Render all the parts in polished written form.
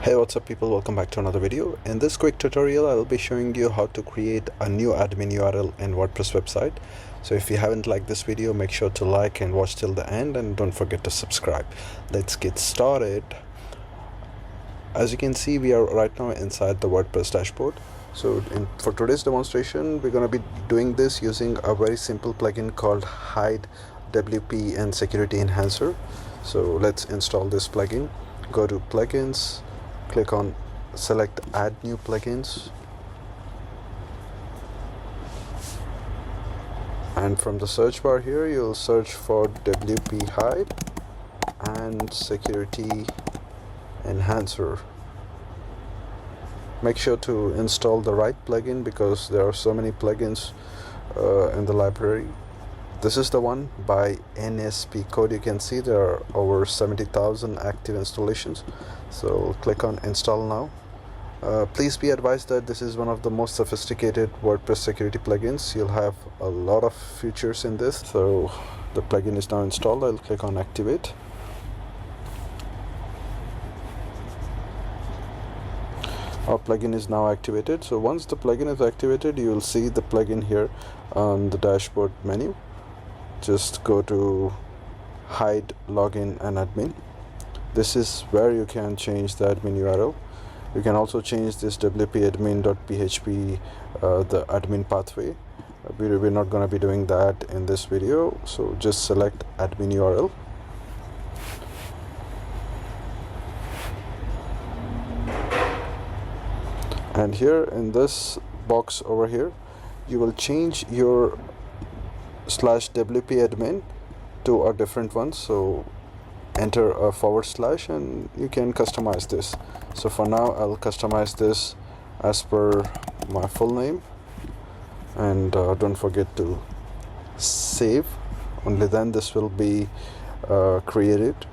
Hey, what's up people, welcome back to another video. In this quick tutorial I will be showing you how to create a new admin URL in WordPress website. So if you haven't liked this video, make sure to like and watch till the end, and don't forget to subscribe. Let's get started. As you can see, we are right now inside the WordPress dashboard. So for today's demonstration, we're going to be doing this using a very simple plugin called Hide WP and Security Enhancer. So let's install this plugin. Go to plugins, click on select add new plugins, and from the search bar here you'll search for WP Hide and Security Enhancer. Make sure to install the right plugin because there are so many plugins in the library. This is the one by NSP code. You can see there are over 70,000 active installations. So click on install now. Please be advised that this is one of the most sophisticated WordPress security plugins. You'll have a lot of features in this. So the plugin is now installed. I'll click on activate. Our plugin is now activated. So once the plugin is activated, you will see the plugin here on the dashboard menu. Just go to hide login and admin. This is where you can change the admin URL. You can also change this wp-admin.php the admin pathway. We're not going to be doing that in this video, so just select admin URL. And here in this box over here, you will change your /wp-admin to a different one. So enter a / and you can customize this. So for now I'll customize this as per my full name, and don't forget to save. Only then this will be created.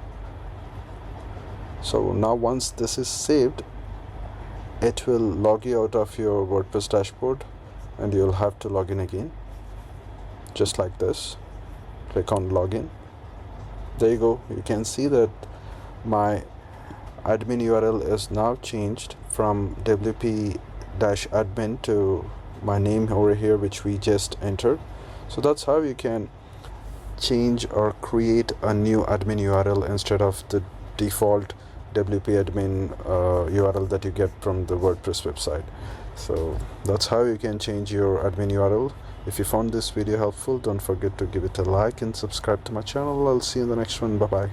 So now once this is saved, it will log you out of your WordPress dashboard and you'll have to log in again, just like this. Click on login. There you go. You can see that my admin URL is now changed from wp-admin to my name over here, which we just entered. So that's how you can change or create a new admin URL instead of the default wp-admin URL that you get from the WordPress website. So that's how you can change your admin URL. If you found this video helpful, don't forget to give it a like and subscribe to my channel. I'll see you in the next one. Bye bye.